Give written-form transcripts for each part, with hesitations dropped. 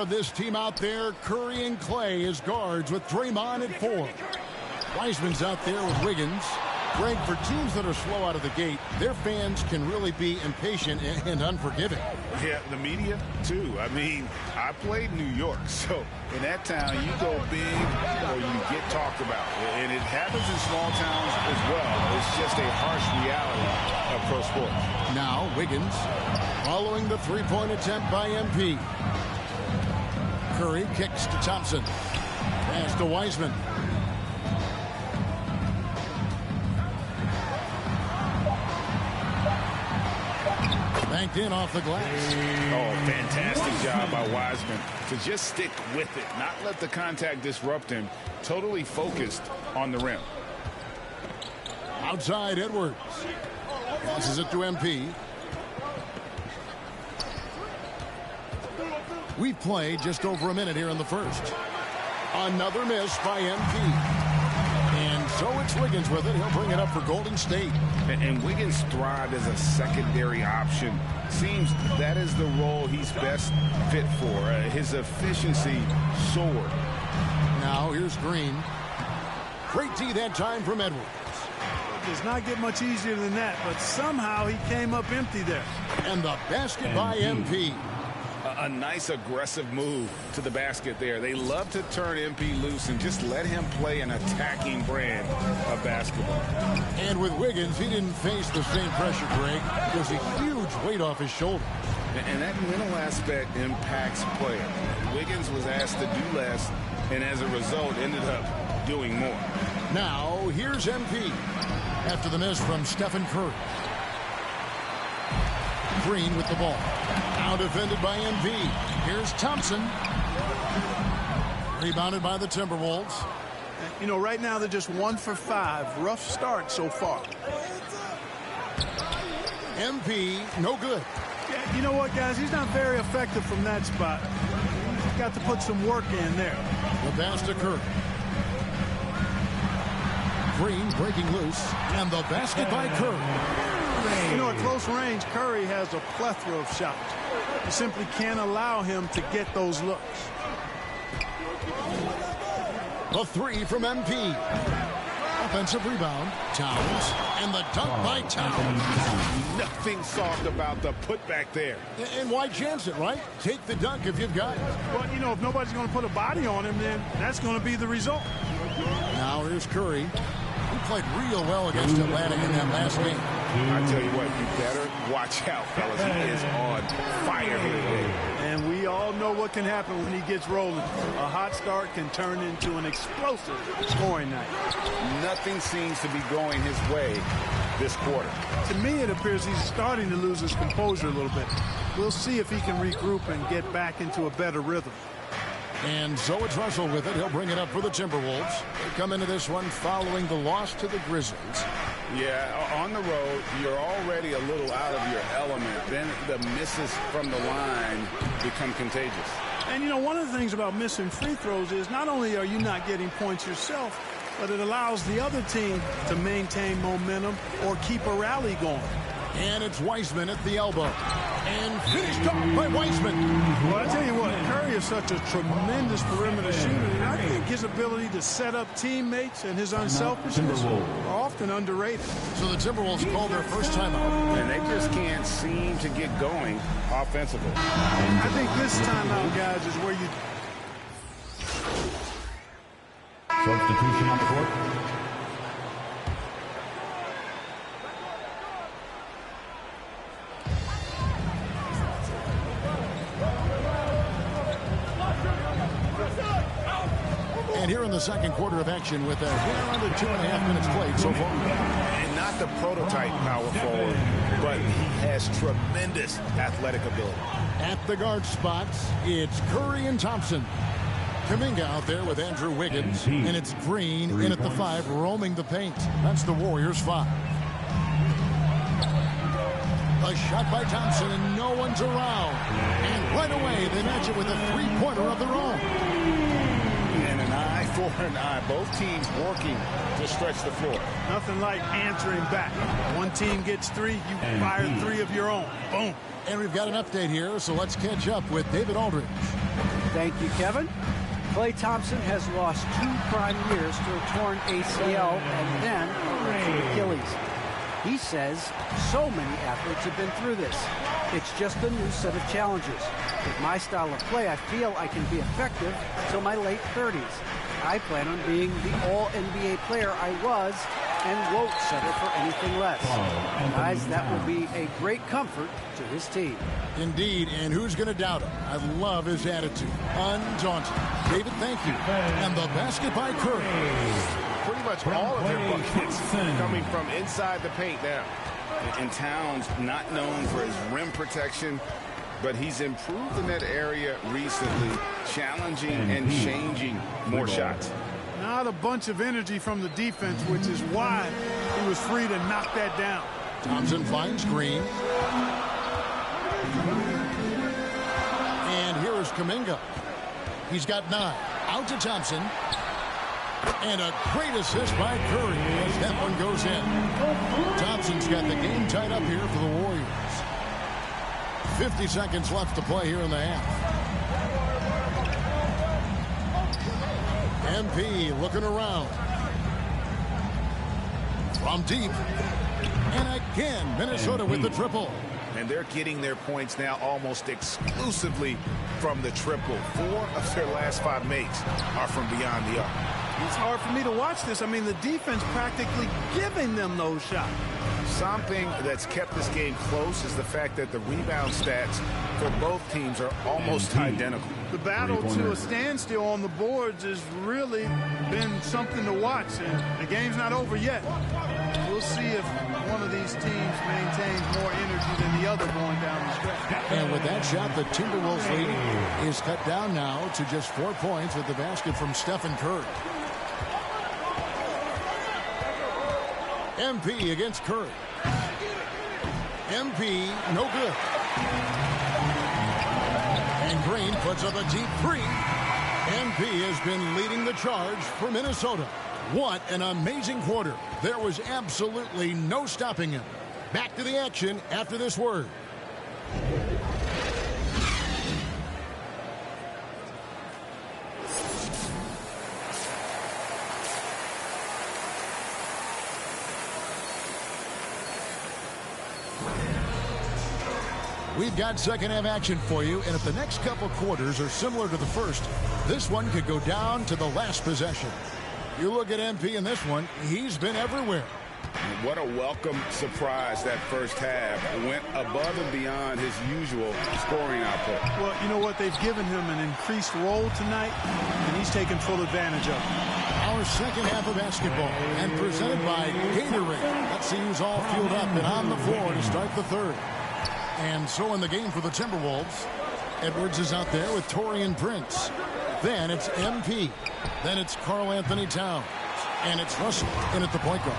of this team out there. Curry and Clay as guards with Draymond at 4. Wiseman's out there with Wiggins. Greg, for teams that are slow out of the gate, their fans can really be impatient and unforgiving. Yeah, the media, too. I mean, I played New York, so in that town, you go big or you get talked about. And it happens in small towns as well. It's just a harsh reality of pro sports. Now, Wiggins following the three-point attempt by MP. Curry kicks to Thompson. Pass to Wiseman. Banked in off the glass. Oh, fantastic job by Wiseman to just stick with it, not let the contact disrupt him. Totally focused on the rim. Outside, Edwards. Passes it to MP. We've played just over a minute here in the first. Another miss by MP. And so it's Wiggins with it. He'll bring it up for Golden State. And Wiggins thrived as a secondary option. Seems that is the role he's best fit for. His efficiency soared. Now here's Green. Great D that time from Edwards. It does not get much easier than that, but somehow he came up empty there. And the basket by MP. A nice aggressive move to the basket there. They love to turn MP loose and just let him play an attacking brand of basketball. And with Wiggins, he didn't face the same pressure, Greg. There's a huge weight off his shoulder. And that mental aspect impacts play. Wiggins was asked to do less, and as a result, ended up doing more. Now, here's MP. After the miss from Stephen Curry. Green with the ball. Now defended by MP. Here's Thompson. Rebounded by the Timberwolves. You know, right now they're just 1 for 5. Rough start so far. MP, no good. Yeah, you know what, guys? He's not very effective from that spot. He's got to put some work in there. The pass to Curry. Green breaking loose. And the basket by Curry. You know, at close range, Curry has a plethora of shots. You simply can't allow him to get those looks. The three from MP. Offensive rebound. Towns. And the dunk by Towns. Nothing soft about the putback there. And why chance it, right? Take the dunk if you've got it. Well, you know, if nobody's going to put a body on him, then that's going to be the result. Now here's Curry. He played real well against Atlanta in that last game. I tell you what, you better watch out, fellas. He is on fire here today. And we all know what can happen when he gets rolling. A hot start can turn into an explosive scoring night. Nothing seems to be going his way this quarter. To me, it appears he's starting to lose his composure a little bit. We'll see if he can regroup and get back into a better rhythm. And so it's Russell with it. He'll bring it up for the Timberwolves. They come into this one following the loss to the Grizzlies. Yeah, on the road, you're already a little out of your element. Then the misses from the line become contagious. And, you know, one of the things about missing free throws is not only are you not getting points yourself, but it allows the other team to maintain momentum or keep a rally going. And it's Wiseman at the elbow. And finished up by Wiseman. Well, I tell you what, Curry is such a tremendous perimeter shooter. And I think his ability to set up teammates and his unselfishness are often underrated. So the Timberwolves call their first timeout. And they just can't seem to get going offensively. I think this timeout, guys, is where you... Substitution on the court. And here in the second quarter of action with under 2.5 minutes played so far. And not the prototype power forward, but he has tremendous athletic ability. At the guard spots, it's Curry and Thompson. Kuminga out there with Andrew Wiggins. And it's Green in at the 5, roaming the paint. That's the Warriors' 5. A shot by Thompson, and no one's around. And right away, they match it with a three-pointer of their own. And an eye for 4-9. Both teams working to stretch the floor. Nothing like answering back. One team gets 3, you fire 3 of your own. Boom. And we've got an update here, so let's catch up with David Aldridge. Thank you, Kevin. Klay Thompson has lost 2 prime years to a torn ACL and then to Achilles. He says so many athletes have been through this. It's just a new set of challenges. With my style of play, I feel I can be effective until my late 30s. I plan on being the all-NBA player I was and won't settle for anything less. Guys, that will be a great comfort to his team. Indeed, and who's going to doubt him? I love his attitude. Undaunted. David, thank you. And the basket by Curry. Pretty much all of their buckets coming from inside the paint now. And Towns not known for his rim protection, but he's improved in that area recently, challenging and changing more shots. Not a bunch of energy from the defense, which is why he was free to knock that down. Thompson finds Green. And here is Kuminga. He's got 9. Out to Thompson. And a great assist by Curry as that one goes in. Thompson's got the game tied up here for the Warriors. 50 seconds left to play here in the half. MP looking around. From deep. And again, Minnesota with the triple. And they're getting their points now almost exclusively from the triple. 4 of their last 5 makes are from beyond the arc. It's hard for me to watch this. I mean, the defense practically giving them those shots. Something that's kept this game close is the fact that the rebound stats for both teams are almost identical. The battle to a standstill on the boards has really been something to watch, and the game's not over yet. We'll see if one of these teams maintains more energy than the other going down the stretch. And with that shot, the Timberwolves lead is cut down now to just 4 points with the basket from Stephen Curry. MP against Curry. MP, no good. And Green puts up a deep 3. MP has been leading the charge for Minnesota. What an amazing quarter. There was absolutely no stopping him. Back to the action after this word. We've got second half action for you, and if the next couple quarters are similar to the first, this one could go down to the last possession. You look at MP in this one, he's been everywhere. What a welcome surprise that first half. Went above and beyond his usual scoring output. Well, you know what? They've given him an increased role tonight, and he's taken full advantage of it. Our second half of basketball, and presented by Gatorade. Let's see who's all fueled up and on the floor to start the third. And so in the game for the Timberwolves, Edwards is out there with Taurean Prince. Then it's MP. Then it's Karl Anthony Towns. And it's Russell in at the point guard.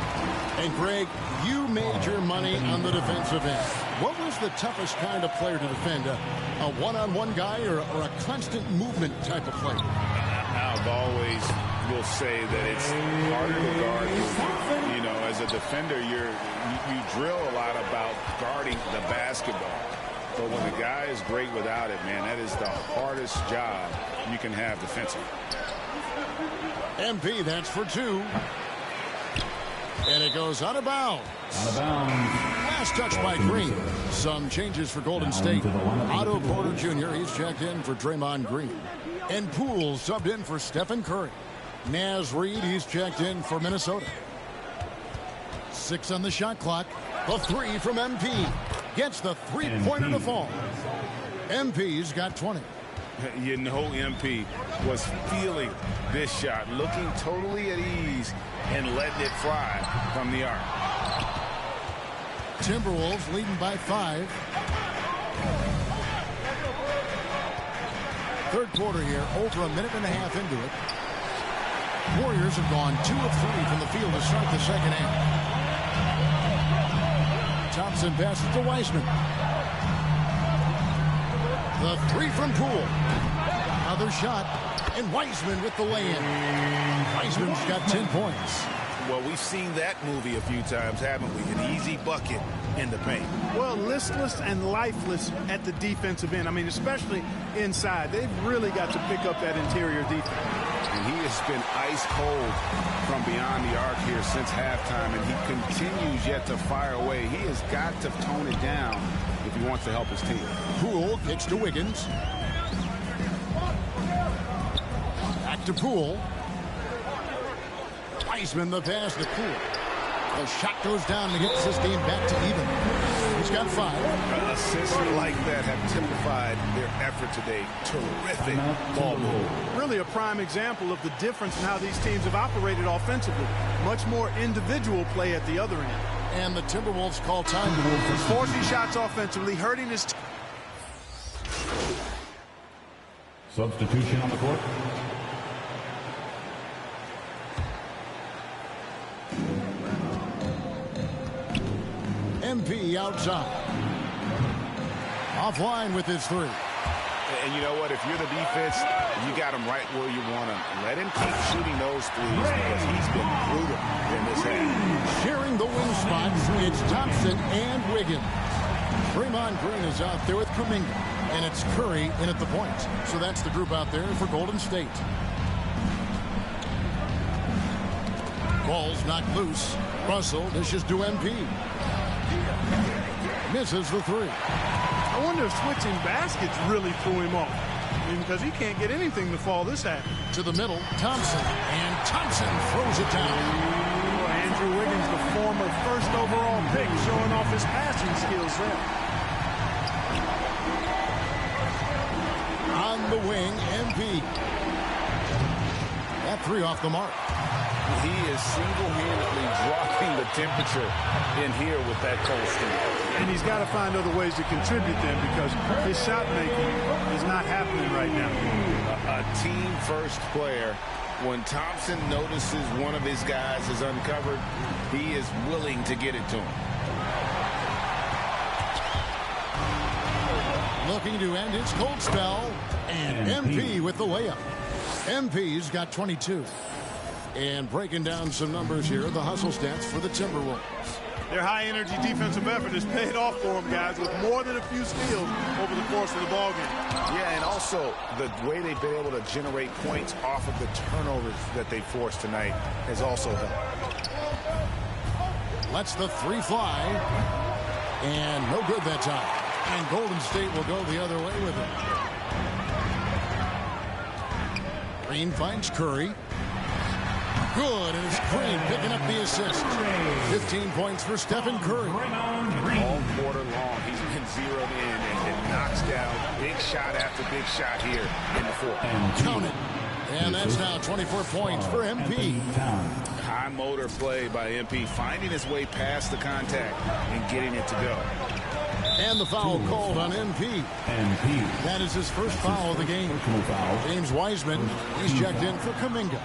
And Greg, you made your money on the defensive end. What was the toughest kind of player to defend? A one-on-one guy or a constant movement type of player? I've always will say that it's harder to guard. You know, as a defender, you drill a lot about guarding the basketball. But when the guy is great without it, man, that is the hardest job you can have defensively. MP, that's for 2. And it goes out of bounds. Out of bounds. Last touch by Green. Some changes for Golden State. Otto Porter Jr., he's checked in for Draymond Green. And Poole subbed in for Stephen Curry. Naz Reid, he's checked in for Minnesota. 6 on the shot clock. The 3 from MP. Gets the three-pointer to fall. MP's got 20. You know MP was feeling this shot, looking totally at ease and letting it fly from the arc. Timberwolves leading by 5. Third quarter here, over a minute and a half into it. Warriors have gone 2 of 3 from the field to start the second half. Thompson passes to Wiseman. The 3 from Poole. Now another shot. And Wiseman with the lay-in. Wiseman's got 10 points. Well, we've seen that movie a few times, haven't we? An easy bucket in the paint. Well, listless and lifeless at the defensive end. I mean, especially inside. They've really got to pick up that interior defense. And he has been ice cold from beyond the arc here since halftime, and he continues yet to fire away. He has got to tone it down if he wants to help his team. Poole kicks to Wiggins. Back to Poole. Wiseman the pass to Poole. The shot goes down and he gets this game back to even. He's got 5. Assists like that have typified their effort today. Terrific ball move. Really a prime example of the difference in how these teams have operated offensively. Much more individual play at the other end. And the Timberwolves call time to move. Forcing shots offensively, hurting his team. Substitution on the court. MP outside. Offline with his 3. And you know what? If you're the defense, you got him right where you want him. Let him keep shooting those threes because he's been brutal in this half. Sharing the wing spots, it's Thompson and Wiggins. Draymond Green is out there with Kuminga. And it's Curry in at the point. So that's the group out there for Golden State. Ball's knocked loose. Russell dishes to MP. Misses the 3. I wonder if switching baskets really threw him off. I mean, because he can't get anything to fall this half. To the middle, Thompson. And Thompson throws it down. Well, Andrew Wiggins, the former first overall pick, showing off his passing skills there. On the wing, MP. That 3 off the mark. He is single-handedly dropping the temperature in here with that cold streak. And he's got to find other ways to contribute then because his shot making is not happening right now. A team-first player. When Thompson notices one of his guys is uncovered, he is willing to get it to him. Looking to end his cold spell. And MP with the layup. MP's got 22. And breaking down some numbers here, the hustle stats for the Timberwolves. Their high-energy defensive effort has paid off for them, guys, with more than a few steals over the course of the ballgame. Yeah, and also the way they've been able to generate points off of the turnovers that they forced tonight has also helped. Lets the 3 fly. And no good that time. And Golden State will go the other way with it. Green finds Curry. Good, and it's Green picking up the assist. 15 points for Stephen Curry. All quarter long, he's been zeroed in and knocks down big shot after big shot here in the fourth. Count it. And that's now 24 points for MP. High motor play by MP, finding his way past the contact and getting it to go. And the foul called on MP. That is his first foul of the game. James Wiseman, he's checked in for Kuminga.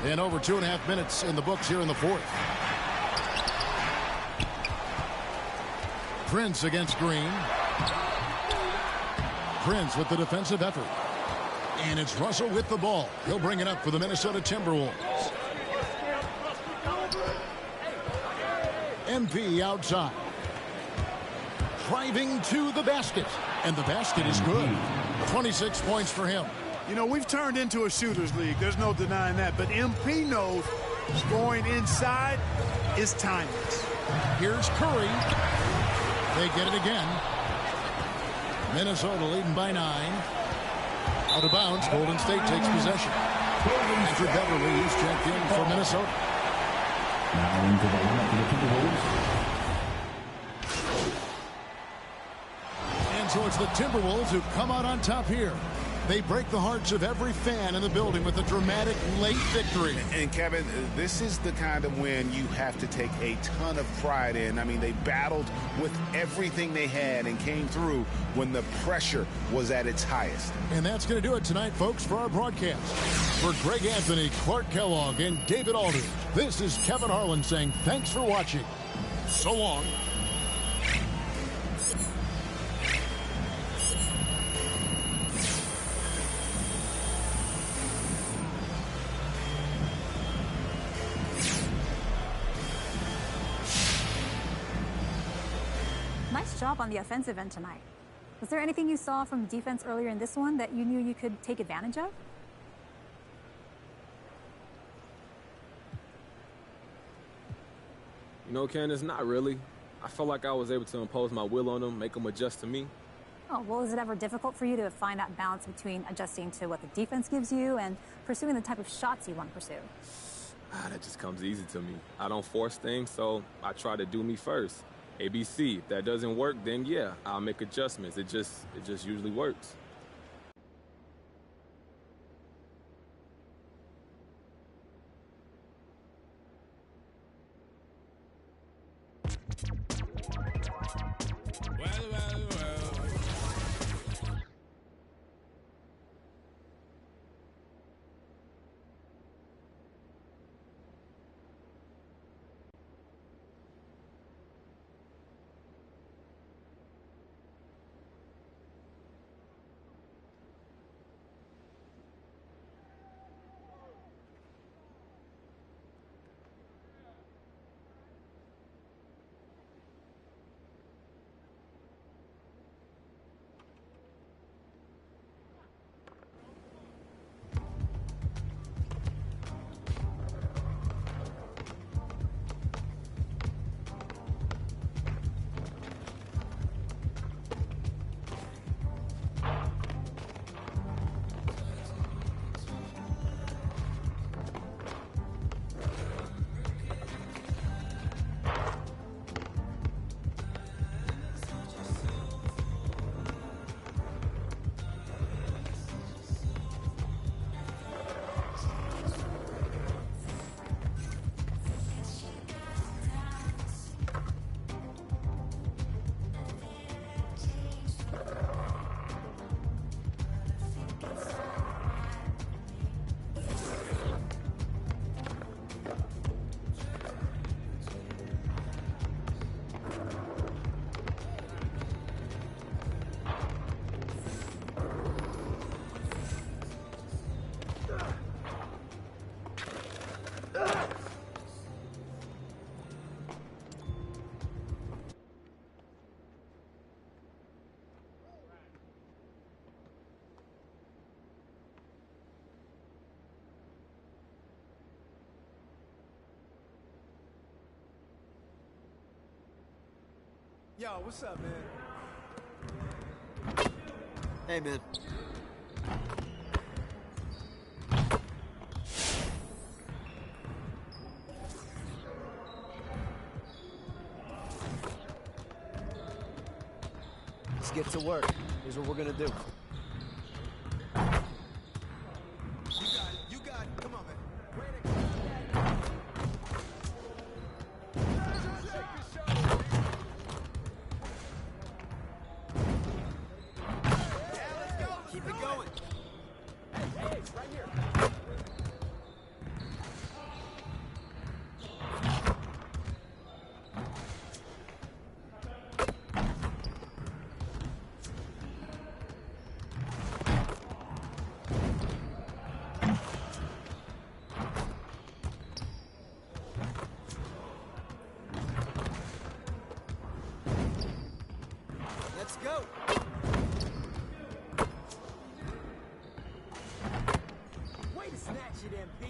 And over 2.5 minutes in the books here in the fourth. Prince against Green. Prince with the defensive effort. And it's Russell with the ball. He'll bring it up for the Minnesota Timberwolves. MP outside. Driving to the basket. And the basket is good. 26 points for him. You know, we've turned into a shooter's league. There's no denying that. But MP knows scoring inside is timeless. Here's Curry. They get it again. Minnesota leading by 9. Out of bounds. Golden State takes possession. Andrew Beverly is checked in for Minnesota. Now into the lineup for the Timberwolves. And so it's the Timberwolves who come out on top here. They break the hearts of every fan in the building with a dramatic late victory. And Kevin, this is the kind of win you have to take a ton of pride in. I mean, they battled with everything they had and came through when the pressure was at its highest. And that's going to do it tonight, folks, for our broadcast. For Greg Anthony, Clark Kellogg, and David Alder, this is Kevin Harlan saying thanks for watching. So long. nice job on the offensive end tonight. Was there anything you saw from defense earlier in this one that you knew you could take advantage of? You know, Candace, not really. I felt like I was able to impose my will on them, make them adjust to me. Oh, well, is it ever difficult for you to find that balance between adjusting to what the defense gives you and pursuing the type of shots you want to pursue? That just comes easy to me. I don't force things, so I try to do me first. ABC. If that doesn't work, then yeah, I'll make adjustments. It just usually works. Yo, what's up, man? Hey, man. Let's get to work. Here's what we're gonna do. You got it. Come on, man. Keep it going. Hey, right here. Let's go. Way to snatch it, MP.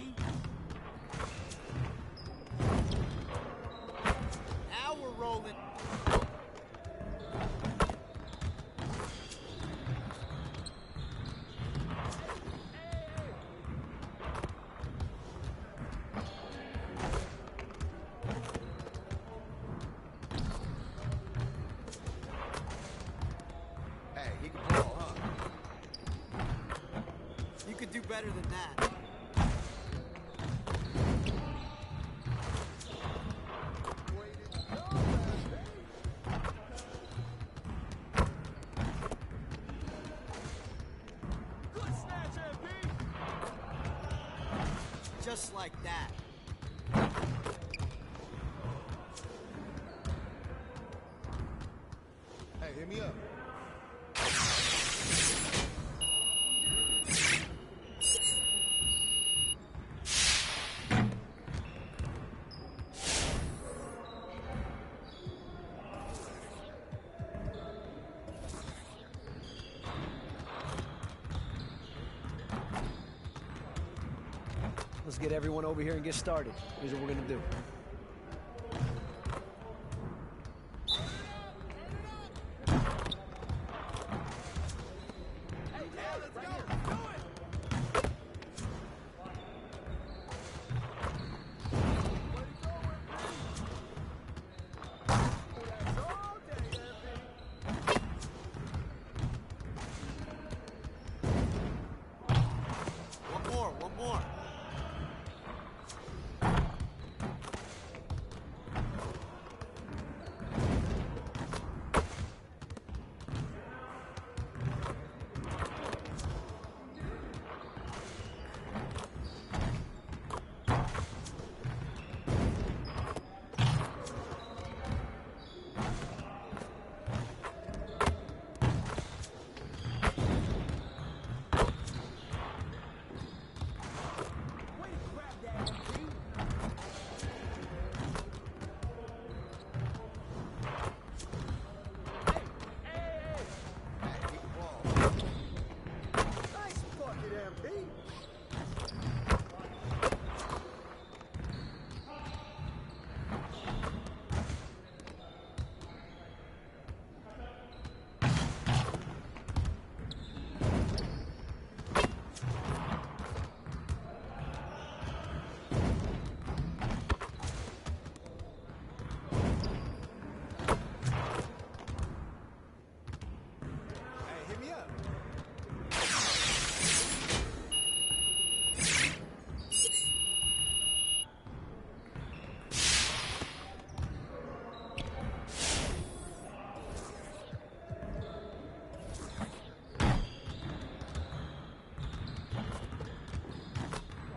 Now we're rolling. Hey, he can ball, huh? You could do better than that. Good snatch, MP. Just like that. Hey, hit me up. Let's get everyone over here and get started. Here's what we're gonna do. One more.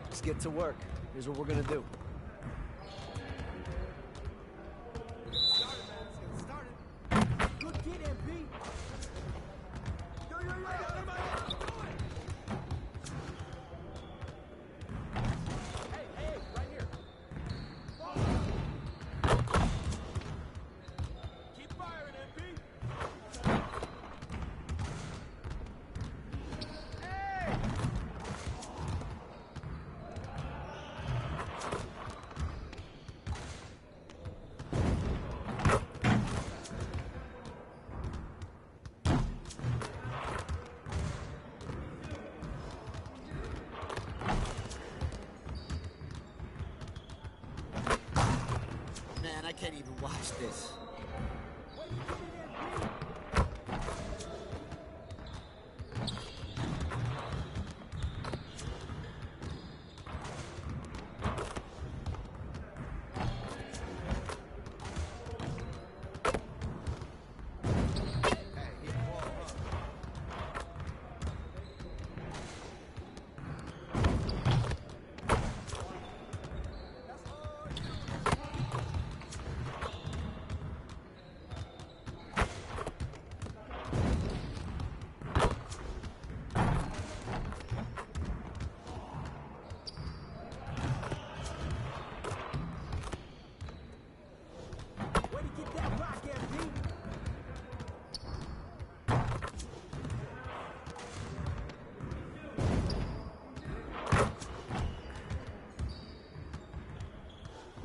Let's get to work. Here's what we're gonna do. Good kid, MP. Yo. Hey, right here. Keep firing, MP. Hey! Man, I can't even watch this. Way to get that rock, MP.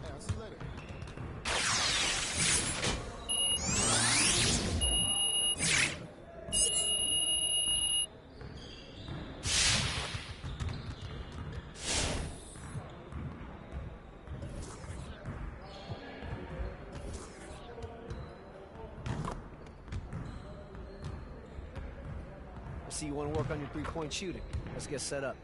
Hey, I'll see you later. I see you want to work on your three-point shooting. Let's get set up.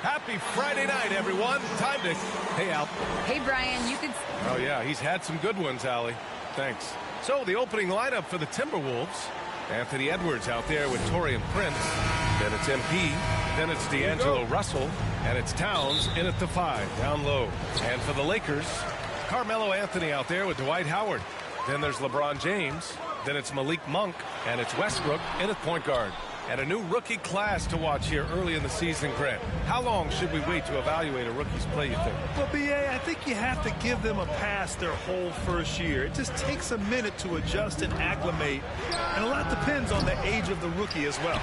Happy Friday night, everyone. Time to... Hey, Al. Hey, Brian, you could... Oh, yeah, he's had some good ones, Allie. Thanks. So, the opening lineup for the Timberwolves. Anthony Edwards out there with Taurean Prince. Then it's MP. Then it's D'Angelo Russell. And it's Towns in at the 5, down low. And for the Lakers, Carmelo Anthony out there with Dwight Howard. Then there's LeBron James. Then it's Malik Monk. And it's Westbrook in at point guard. And a new rookie class to watch here early in the season, Grant. How long should we wait to evaluate a rookie's play, you think? Well, B.A., I think you have to give them a pass their whole first year. It just takes a minute to adjust and acclimate, and a lot depends on the age of the rookie as well.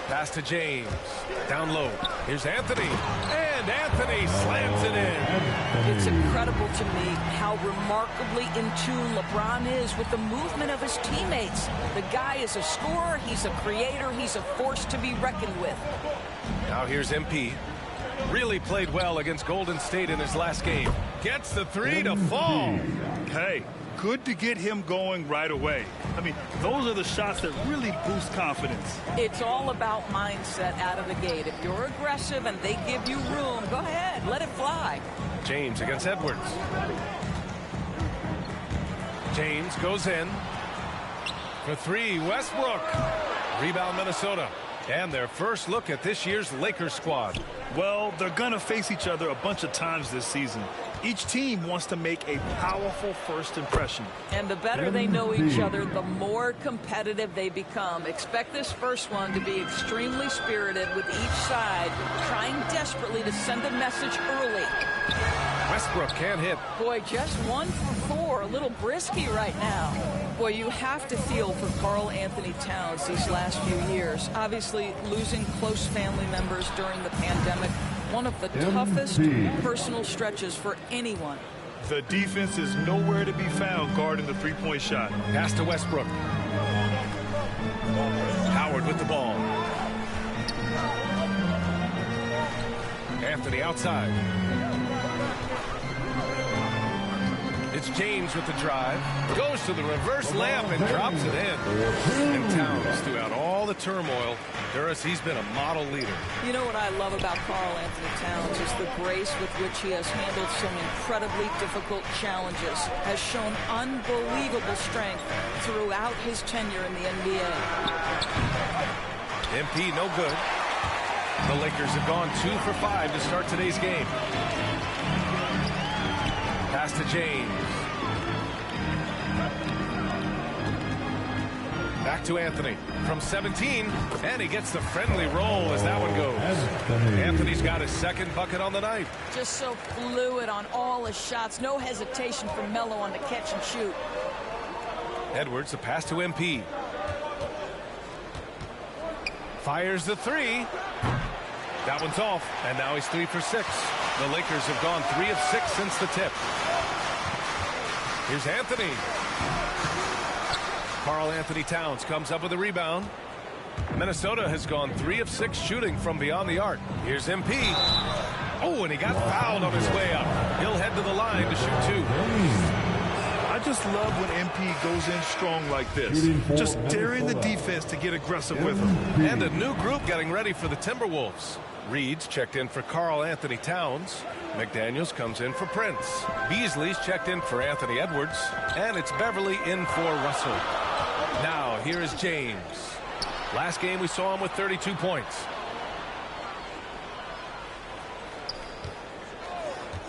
Pass to James. Down low. Here's Anthony. And Anthony slams it in. It's incredible to me how remarkably in tune LeBron is with the movement of his teammates. The guy is a scorer, he's a creator, he's a force to be reckoned with. Now here's MP. Really played well against Golden State in his last game. Gets the 3 to fall. Hey, good to get him going right away. I mean, those are the shots that really boost confidence. It's all about mindset out of the gate. If you're aggressive and they give you room, go ahead, let it fly. James against Edwards. James goes in. For 3, Westbrook. Rebound, Minnesota. And their first look at this year's Lakers squad. Well, they're going to face each other a bunch of times this season. Each team wants to make a powerful first impression. And the better they know each other, the more competitive they become. Expect this first one to be extremely spirited, with each side trying desperately to send a message early. Westbrook can't hit. Boy, just 1 for 4. A little brisky right now. Boy, you have to feel for Karl Anthony Towns these last few years. Obviously, losing close family members during the pandemic, one of the toughest personal stretches for anyone. The defense is nowhere to be found guarding the three-point shot. Pass to Westbrook. Howard with the ball. Anthony outside. It's James with the drive. Goes to the reverse layup and drops it in. And Towns, throughout all the turmoil, Duras, he's been a model leader. You know what I love about Karl Anthony Towns is the grace with which he has handled some incredibly difficult challenges, has shown unbelievable strength throughout his tenure in the NBA. MP no good. The Lakers have gone 2 for 5 to start today's game. Pass to James. Back to Anthony from 17, and he gets the friendly roll as that one goes. Anthony's got his second bucket on the night. Just so fluid on all his shots. No hesitation from Melo on the catch and shoot. Edwards, a pass to MP. Fires the 3. That one's off, and now he's 3 for 6. The Lakers have gone 3 of 6 since the tip. Here's Anthony. Karl Anthony Towns comes up with a rebound. Minnesota has gone 3 of 6 shooting from beyond the arc. Here's MP. Oh, and he got fouled on his way up. He'll head to the line to shoot 2. I just love when MP goes in strong like this. Just daring the defense to get aggressive with him. And a new group getting ready for the Timberwolves. Reed's checked in for Karl Anthony Towns. McDaniels comes in for Prince. Beasley's checked in for Anthony Edwards. And it's Beverly in for Russell. Now, here is James. Last game we saw him with 32 points.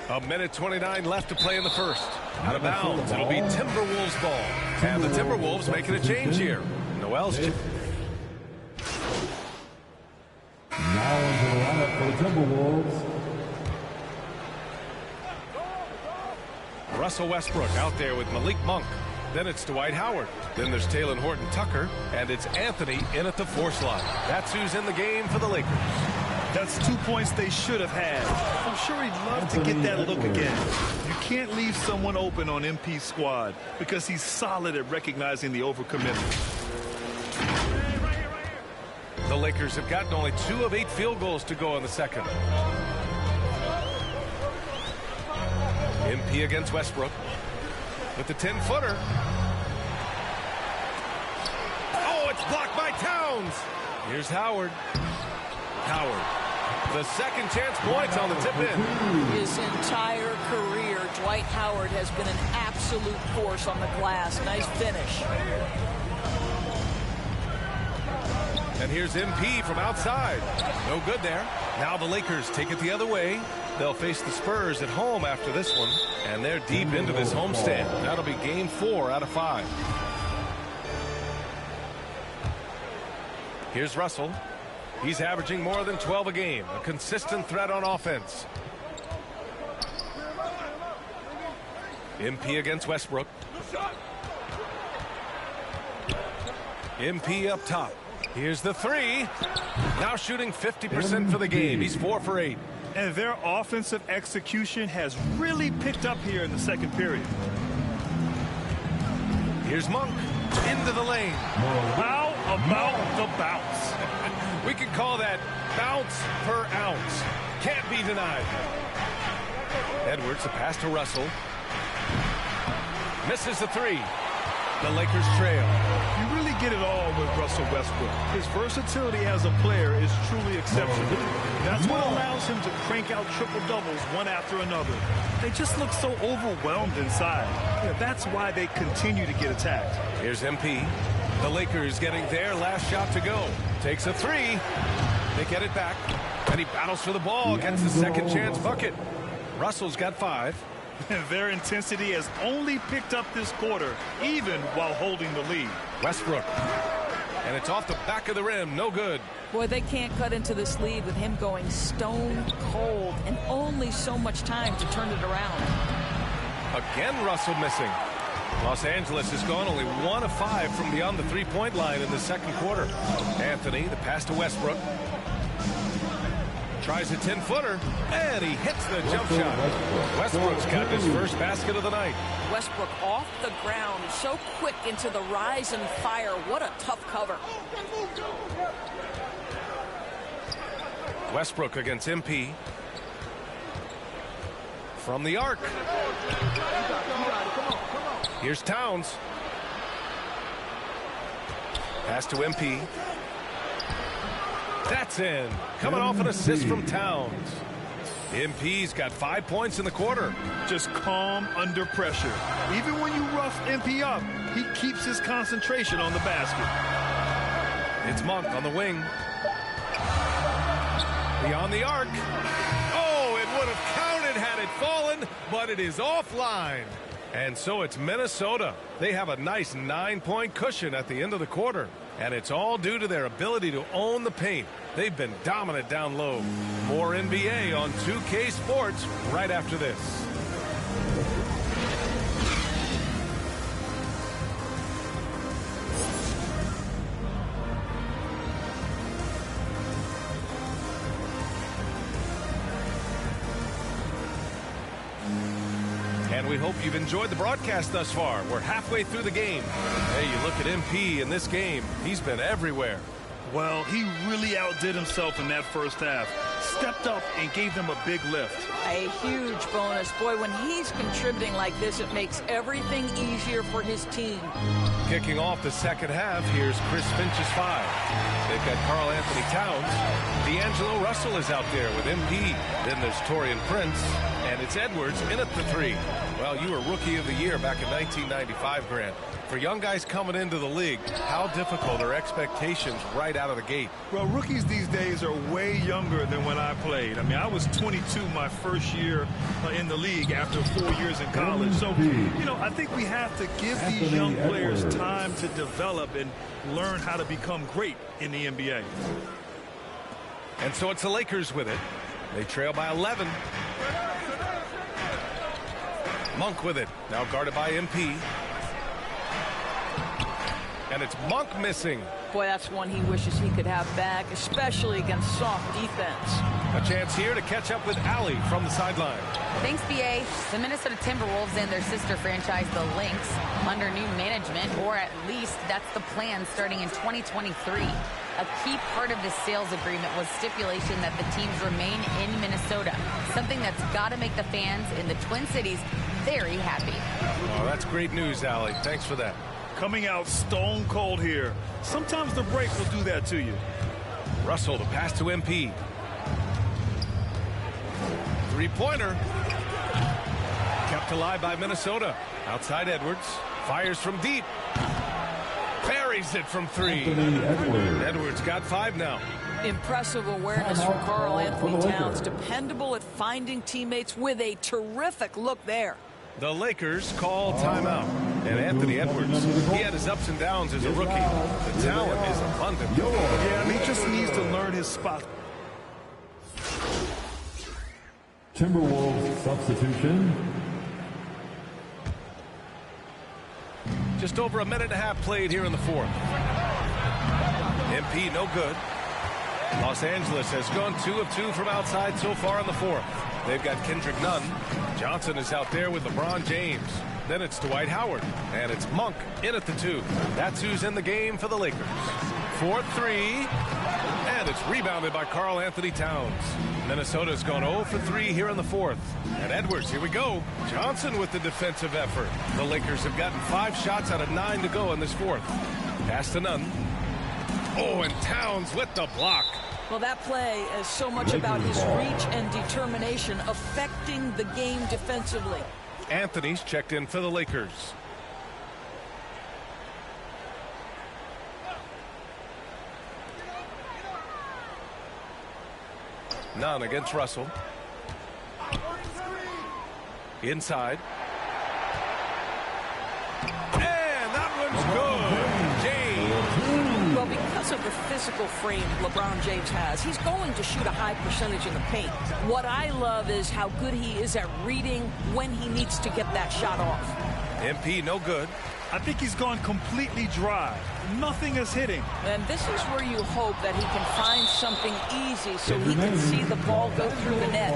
A minute 29 left to play in the first. Out of bounds, it'll be Timberwolves ball. And the Timberwolves making a change here. Noel's... Now into the lineup for the Timberwolves. Russell Westbrook out there with Malik Monk. Then it's Dwight Howard. Then there's Talen Horton-Tucker. And it's Anthony in at the 4 slot. That's who's in the game for the Lakers. That's 2 points they should have had. I'm sure he'd love to get that look again. You can't leave someone open on MP's squad because he's solid at recognizing the overcommitment. The Lakers have gotten only 2 of 8 field goals to go in the second. MP against Westbrook with the 10-footer. Oh, it's blocked by Towns. Here's Howard. The second chance points on the tip-in. His entire career, Dwight Howard has been an absolute force on the glass. Nice finish. And here's MP from outside. No good there. Now the Lakers take it the other way. They'll face the Spurs at home after this one. And they're deep into this homestand. That'll be game 4 out of 5. Here's Russell. He's averaging more than 12 a game. A consistent threat on offense. MP against Westbrook. MP up top. Here's the 3. Now shooting 50% for the game. He's 4 for 8. And their offensive execution has really picked up here in the second period. Here's Monk into the lane. How about the bounce? We can call that bounce per ounce. Can't be denied. Edwards, a pass to Russell. Misses the 3. The Lakers trail. You really get it all with Russell Westbrook. His versatility as a player is truly exceptional. That's what allows him to crank out triple-doubles one after another. They just look so overwhelmed inside. That's why they continue to get attacked. Here's MP. The Lakers getting their last shot to go. Takes a 3. They get it back. And he battles for the ball, gets the second chance bucket. Russell's got 5. Their intensity has only picked up this quarter, even while holding the lead. Westbrook. And it's off the back of the rim. No good. Boy, they can't cut into this lead with him going stone cold and only so much time to turn it around. Again, Russell missing. Los Angeles has gone only 1 of 5 from beyond the 3-point line in the second quarter. Anthony, the pass to Westbrook. Tries a 10-footer, and he hits the jump shot. Westbrook's got his first basket of the night. Westbrook off the ground, so quick into the rise and fire. What a tough cover. Westbrook against MP. From the arc. Here's Towns. Pass to MP. That's in. Coming off an assist from Towns. MP's got 5 points in the quarter. Just calm under pressure. Even when you rough MP up, he keeps his concentration on the basket. It's Monk on the wing. Beyond the arc. Oh, it would have counted had it fallen, but it is offline. And so it's Minnesota. They have a nice 9-point cushion at the end of the quarter. And it's all due to their ability to own the paint. They've been dominant down low. More NBA on 2K Sports right after this. And we hope you've enjoyed the broadcast thus far. We're halfway through the game. Hey, you look at MP in this game. He's been everywhere. Well, he really outdid himself in that first half. Stepped up and gave them a big lift. A huge bonus. Boy, when he's contributing like this, it makes everything easier for his team. Kicking off the second half, here's Chris Finch's 5. They've got Karl Anthony Towns. D'Angelo Russell is out there with MP. Then there's Taurean Prince. And it's Edwards in at the 3. Well, you were Rookie of the Year back in 1995, Grant. For young guys coming into the league, how difficult are expectations right out of the gate? Well, rookies these days are way younger than when I played. I mean, I was 22 my first year in the league after 4 years in college. So, I think we have to give these young players time to develop and learn how to become great in the NBA. And so it's the Lakers with it. They trail by 11. Monk with it. Now guarded by MP. And it's Monk missing. Boy, that's one he wishes he could have back, especially against soft defense. A chance here to catch up with Allie from the sideline. Thanks, BA. The Minnesota Timberwolves and their sister franchise, the Lynx, under new management, or at least that's the plan starting in 2023. A key part of this sales agreement was stipulation that the teams remain in Minnesota, something that's got to make the fans in the Twin Cities very happy. Oh, that's great news, Allie. Thanks for that. Coming out stone cold here. Sometimes the break will do that to you. Russell, the pass to MP. Three-pointer. Kept alive by Minnesota. Outside Edwards. Fires from deep. Buries it from three. Edwards got 5 now. Impressive awareness from Karl Anthony Towns. Dependable at finding teammates with a terrific look there. The Lakers call timeout. And Anthony Edwards, he had his ups and downs as a rookie. The talent is abundant. Yeah, I mean, he just needs to learn his spot. Timberwolves substitution. Just over a minute and a half played here in the fourth. MP no good. Los Angeles has gone 2 of 2 from outside so far in the fourth. They've got Kendrick Nunn. Johnson is out there with LeBron James. Then it's Dwight Howard. And it's Monk in at the 2. That's who's in the game for the Lakers. 4-3. And it's rebounded by Karl Anthony Towns. Minnesota's gone 0 for 3 here in the fourth. And Edwards, here we go. Johnson with the defensive effort. The Lakers have gotten 5 shots out of 9 to go in this fourth. Pass to Nunn. Oh, and Towns with the block. Well, that play is so much about his reach and determination affecting the game defensively. Anthony's checked in for the Lakers. Nunn against Russell. Inside. And that one's good. James. Well, because of the physical frame LeBron James has, he's going to shoot a high percentage in the paint. What I love is how good he is at reading when he needs to get that shot off. MP no good. I think he's gone completely dry. Nothing is hitting. And this is where you hope that he can find something easy so he can see the ball go through the net.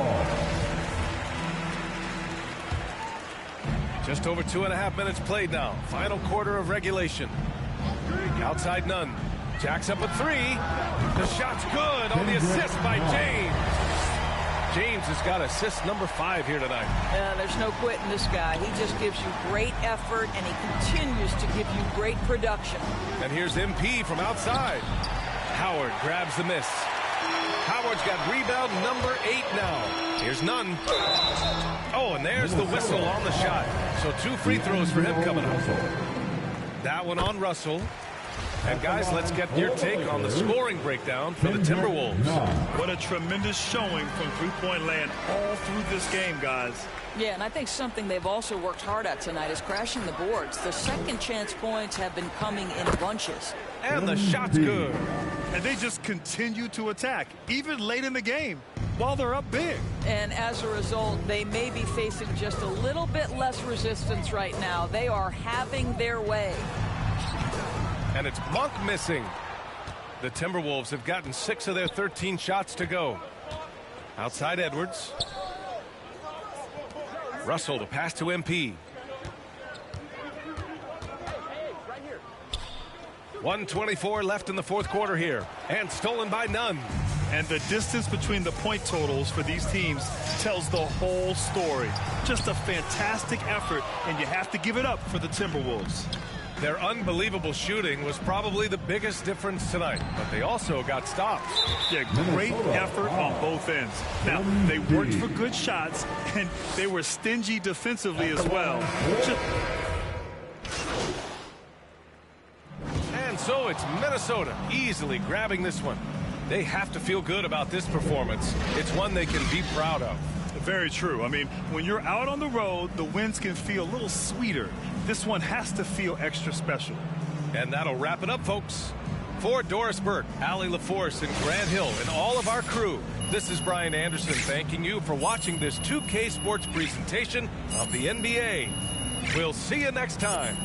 Just over 2.5 minutes played now. Final quarter of regulation. Outside Nunn. Jacks up a 3. The shot's good on the assist by James. James has got assist number 5 here tonight. There's no quitting this guy. He just gives you great effort, and he continues to give you great production. And here's MP from outside. Howard grabs the miss. Howard's got rebound number 8 now. Here's Nunn. Oh, and there's the whistle on the shot. So 2 free throws for him coming up. That one on Russell. And guys, let's get your take on the scoring breakdown for the Timberwolves. What a tremendous showing from three-point land all through this game, guys. Yeah, and I think something they've also worked hard at tonight is crashing the boards. The second chance points have been coming in bunches. And the shot's good. And they just continue to attack, even late in the game, while they're up big. And as a result, they may be facing just a little bit less resistance right now. They are having their way. And it's Monk missing. The Timberwolves have gotten 6 of their 13 shots to go. Outside Edwards. Russell to pass to MP. 1:24 left in the fourth quarter here. And stolen by Nunn. And the distance between the point totals for these teams tells the whole story. Just a fantastic effort, and you have to give it up for the Timberwolves. Their unbelievable shooting was probably the biggest difference tonight, but they also got stops. Yeah, great effort on both ends. Now, they worked for good shots, and they were stingy defensively as well. And so it's Minnesota easily grabbing this one. They have to feel good about this performance. It's one they can be proud of. Very true. I mean, when you're out on the road, the wins can feel a little sweeter. This one has to feel extra special. And that'll wrap it up, folks. For Doris Burke, Allie LaForce, and Grant Hill, and all of our crew, this is Brian Anderson thanking you for watching this 2K Sports presentation of the NBA. We'll see you next time.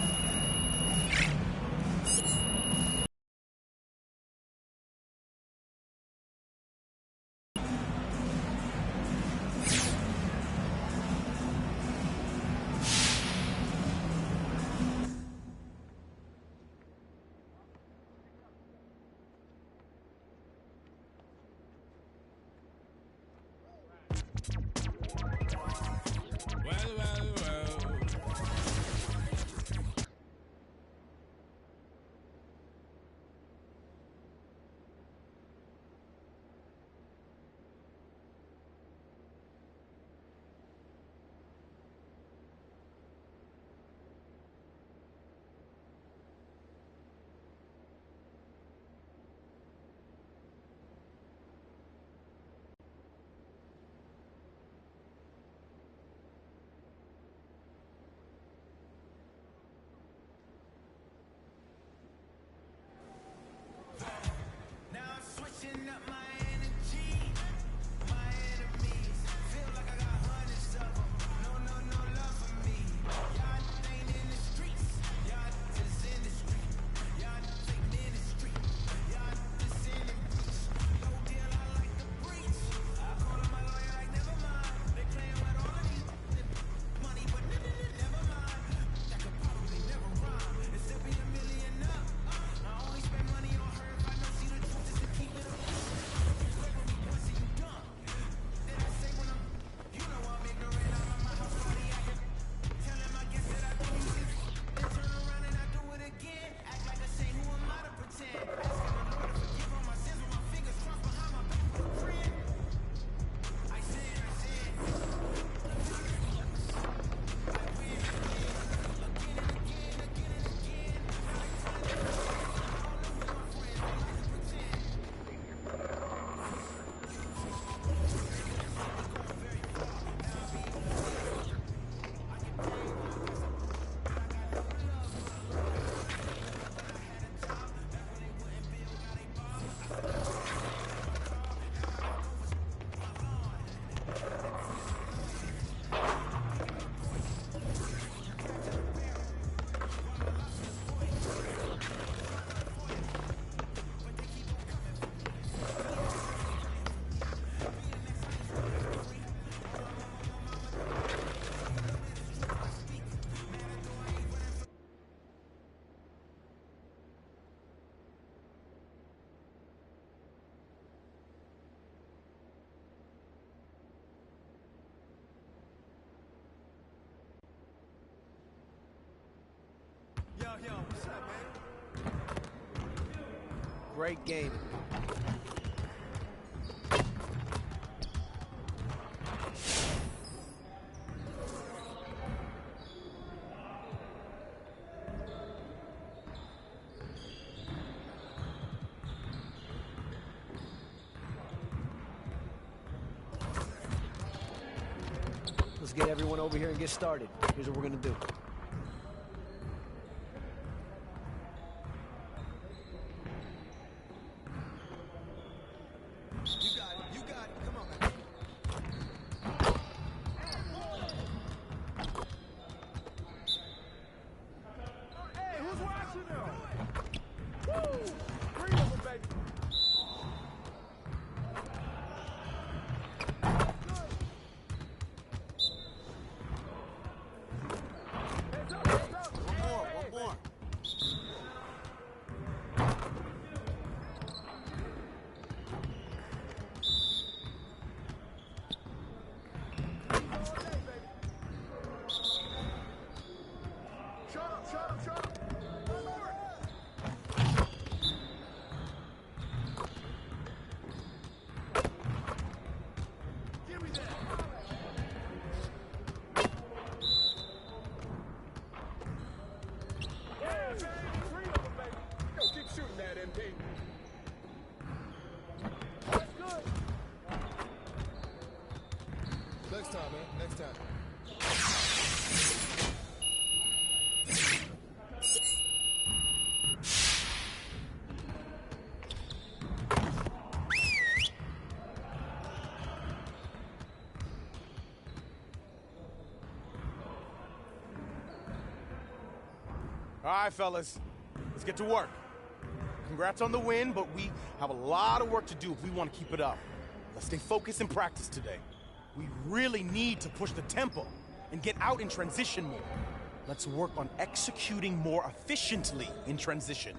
Yo, what's up, man? Great game. Let's get everyone over here and get started. Here's what we're gonna do. Next time, man. Next time. All right, fellas, let's get to work. Congrats on the win, but we have a lot of work to do if we want to keep it up. Let's stay focused in practice today. We really need to push the tempo and get out in transition more. Let's work on executing more efficiently in transition.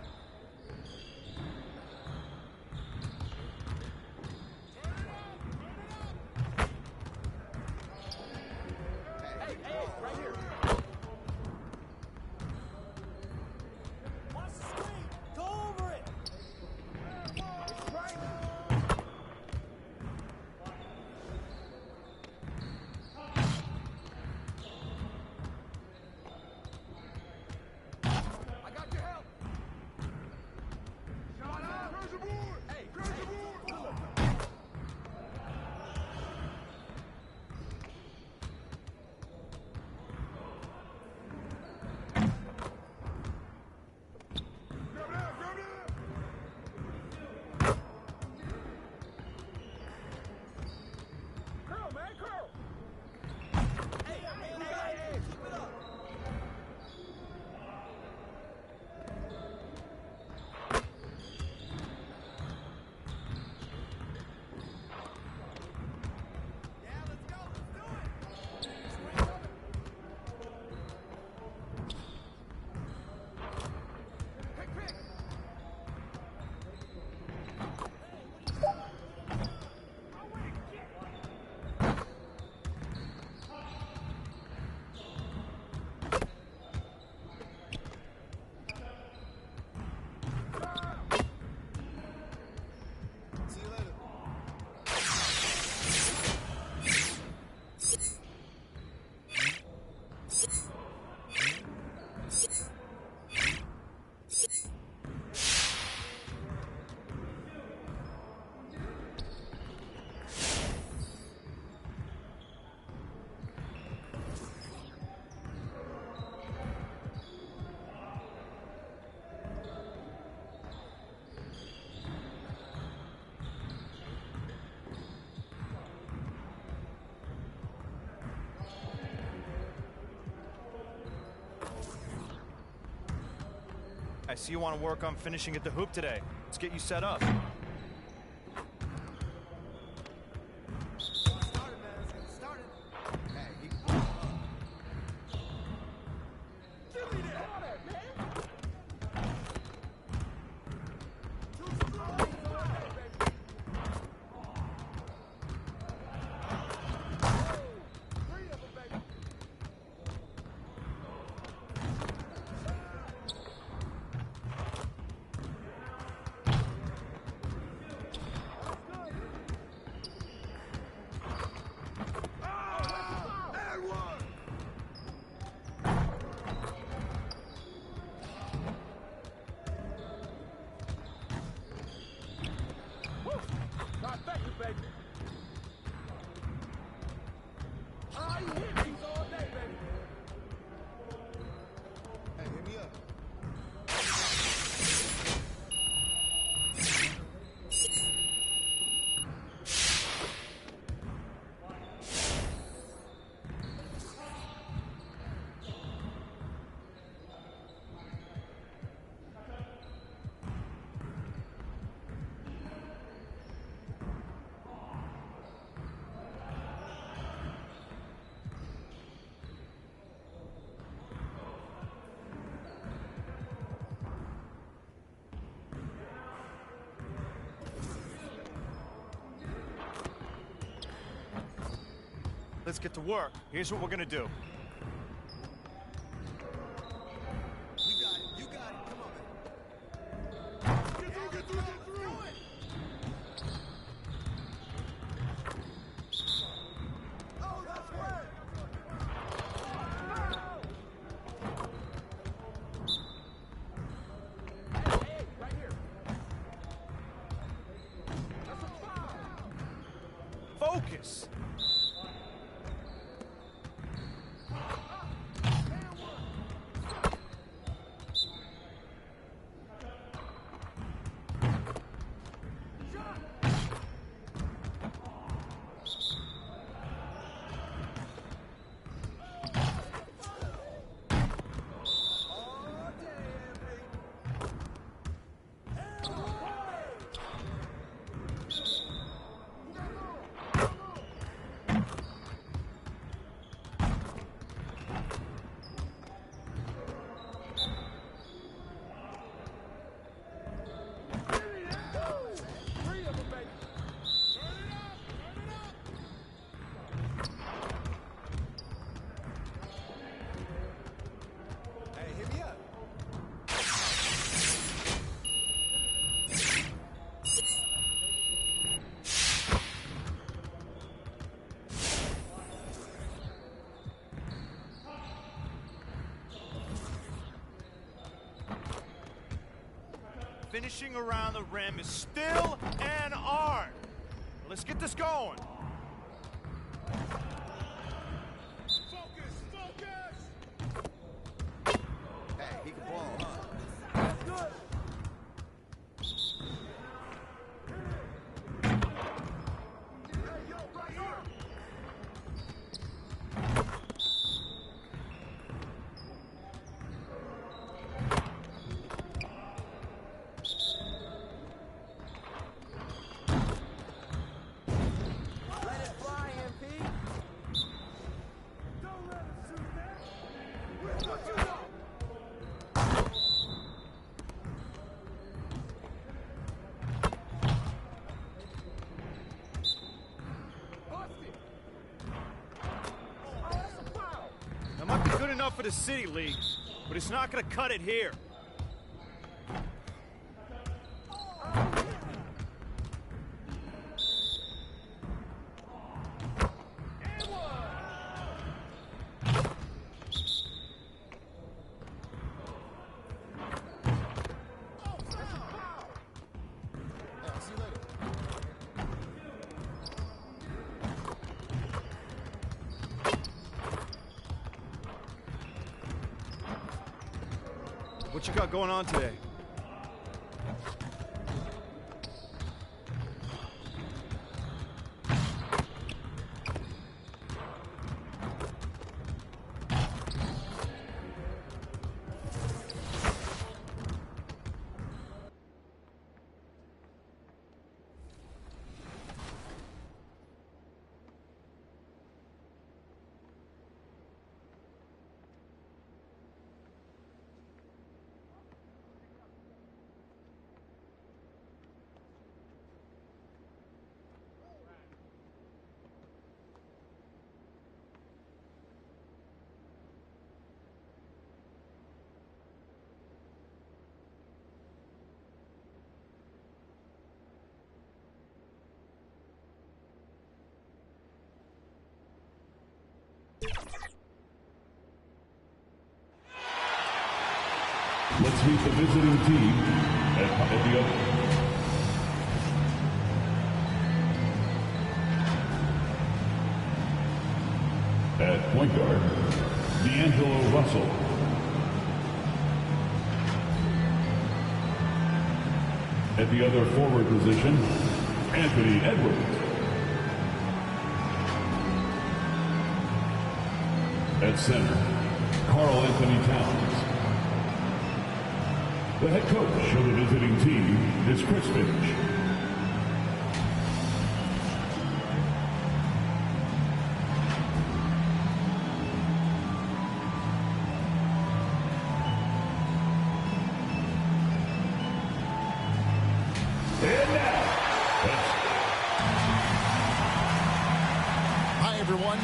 I see you want to work on finishing at the hoop today. Let's get you set up. Let's get to work. Here's what we're gonna do. You got it. You got it. Come on, man. Get through, get through, get through. Oh, that's right. Hey, right here. That's a foul. Focus! Finishing around the rim is still an art. Let's get this going. Focus, focus. Hey, he can ball, huh? That's good. Hey, yo, right here. That might be good enough for the City League, but it's not gonna cut it here. What you got going on today? Let's meet the visiting team at the other. At point guard, D'Angelo Russell. At the other forward position, Anthony Edwards. At center, Karl Anthony Towns. The head coach of the visiting team is Chris Finch.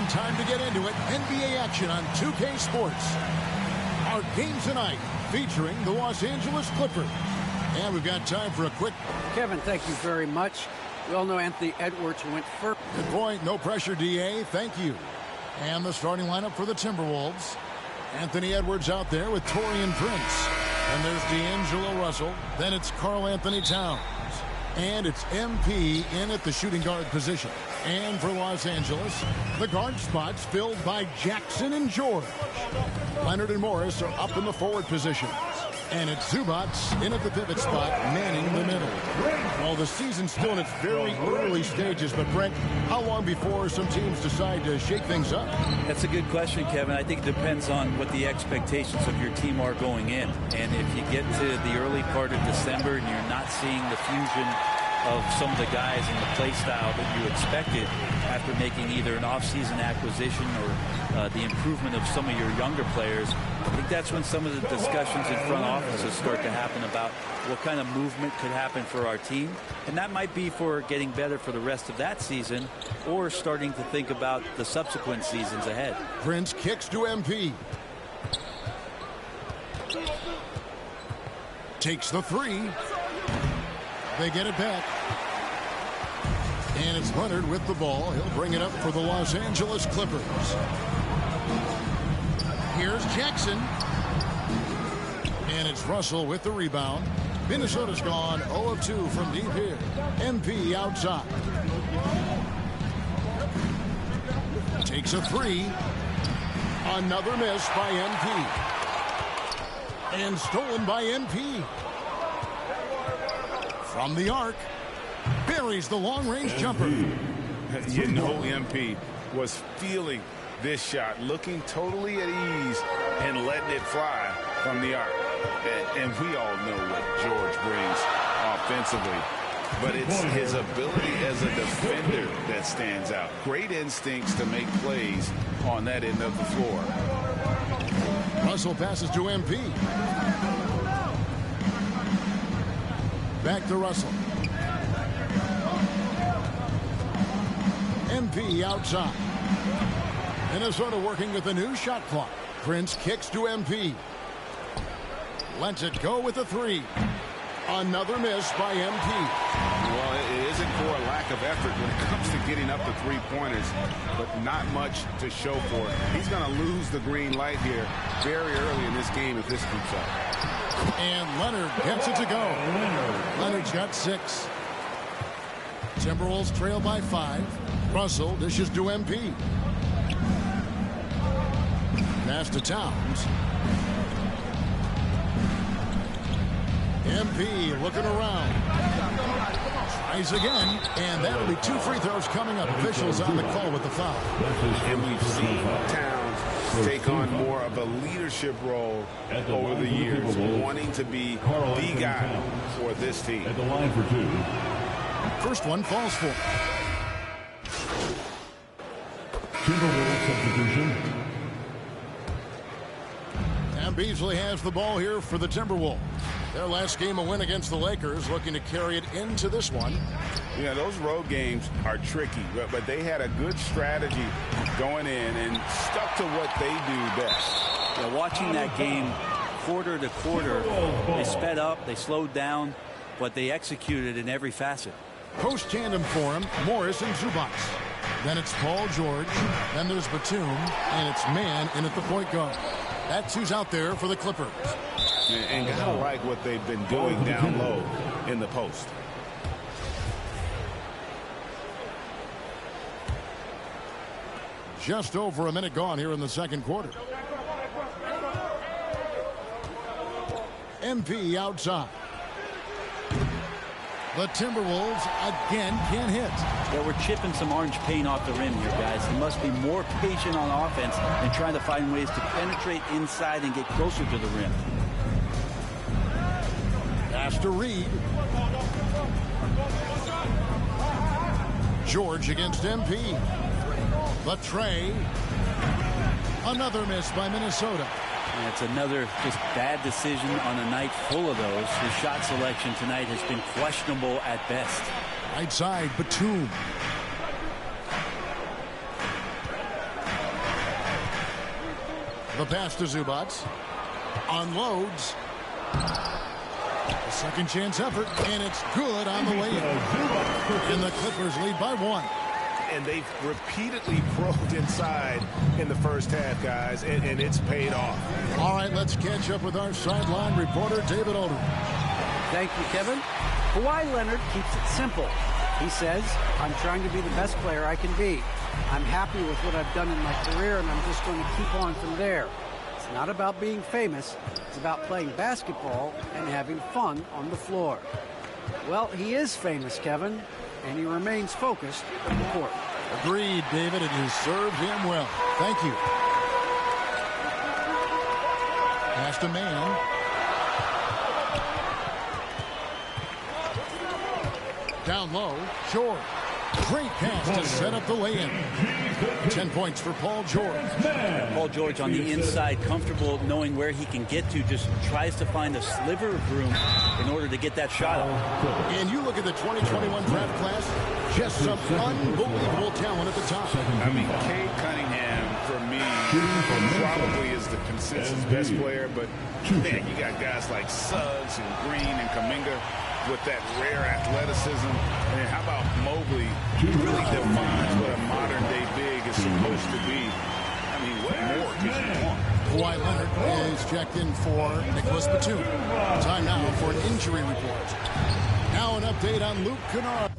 Time to get into it. NBA action on 2K Sports. Our game tonight featuring the Los Angeles Clippers. And we've got time for a quick... Kevin, thank you very much. We all know Anthony Edwards went first. Good point. No pressure, DA. Thank you. And the starting lineup for the Timberwolves. Anthony Edwards out there with Taurean Prince. And there's D'Angelo Russell. Then it's Karl Anthony Towns. And it's MP in at the shooting guard position. And for Los Angeles, the guard spots filled by Jackson and George. Leonard and Morris are up in the forward positions. And it's Zubac in at the pivot spot, manning the middle. Well, the season's still in its very early stages, but Brent, how long before some teams decide to shake things up? That's a good question, Kevin. I think it depends on what the expectations of your team are going in. And if you get to the early part of December and you're not seeing the fusion of some of the guys and the play style that you expected after making either an off-season acquisition or the improvement of some of your younger players, I think that's when some of the discussions in front offices start to happen about what kind of movement could happen for our team. And that might be for getting better for the rest of that season or starting to think about the subsequent seasons ahead. Prince kicks to MP. Takes the three. They get it back. And it's Leonard with the ball. He'll bring it up for the Los Angeles Clippers. Here's Jackson. And it's Russell with the rebound. Minnesota's gone 0 of 2 from deep here. MP outside. Takes a three. Another miss by MP. And stolen by MP. From the arc, buries the long-range jumper. You know MP was feeling this shot, looking totally at ease and letting it fly from the arc. And we all know what George brings offensively. But it's his ability as a defender that stands out. Great instincts to make plays on that end of the floor. Russell passes to MP. Back to Russell. MP outside. Minnesota working with a new shot clock. Prince kicks to MP. Lets it go with a three. Another miss by MP. Well, it isn't for a lack of effort when it comes to getting up to three-pointers, but not much to show for it. He's going to lose the green light here very early in this game if this keeps up. And Leonard gets it to go. Leonard's got 6. Timberwolves trail by 5. Russell dishes to MP. Pass to Towns. MP looking around. Tries again, and that'll be 2 free throws coming up. Officials on the call with the foul. And we've seen Towns take on more of a leadership role over the years, wanting to be the guy for this team. At the line for 2. First one falls for. Timberwolves substitution. And Beasley has the ball here for the Timberwolves. Their last game, a win against the Lakers, looking to carry it into this one. Yeah, those road games are tricky, but they had a good strategy going in and stuck to what they do best. Yeah, watching that game quarter to quarter, they sped up, they slowed down, but they executed in every facet. Post tandem for him, Morris and Zubac. Then it's Paul George. Then there's Batum, and it's Mann in at the point guard. That's who's out there for the Clippers. And gotta like what they've been doing down low in the post. Just over a minute gone here in the second quarter. MP outside. The Timberwolves again can't hit. Yeah, we're chipping some orange paint off the rim here, guys. He must be more patient on offense and trying to find ways to penetrate inside and get closer to the rim. Pass to Reed. George against MP. The tray. Another miss by Minnesota. And it's another just bad decision on a night full of those. His shot selection tonight has been questionable at best. Right side, Batum. The pass to Zubats. Unloads. A second chance effort, and it's good on the way in. And the Clippers lead by 1. And they've repeatedly probed inside in the first half, guys, and it's paid off. All right, let's catch up with our sideline reporter, David Aldridge. Thank you, Kevin. Kawhi Leonard keeps it simple. He says, I'm trying to be the best player I can be. I'm happy with what I've done in my career, and I'm just going to keep on from there. It's not about being famous. It's about playing basketball and having fun on the floor. Well, he is famous, Kevin, and he remains focused on the court. Agreed, David, and you served him well. Thank you. Pass to Man. Down low, George. Great pass to set up the lay-in. 10 points for Paul George. Paul George on the inside, comfortable knowing where he can get to, just tries to find a sliver of room in order to get that shot up. And you look at the 2021 draft class, just some unbelievable talent at the top. I mean, Cade Cunningham, for me, probably is the consensus best player, but man, you got guys like Suggs and Green and Kuminga with that rare athleticism. And how about Mobley? He really defines what a modern-day big is supposed to be. I mean, what more could you want? Kawhi Leonard is checked in for Nicholas Batum. Time now for an injury report. Now an update on Luke Kennard.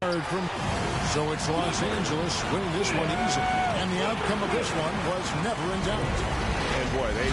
So it's Los Angeles winning this one easy. And the outcome of this one was never in doubt. And boy, they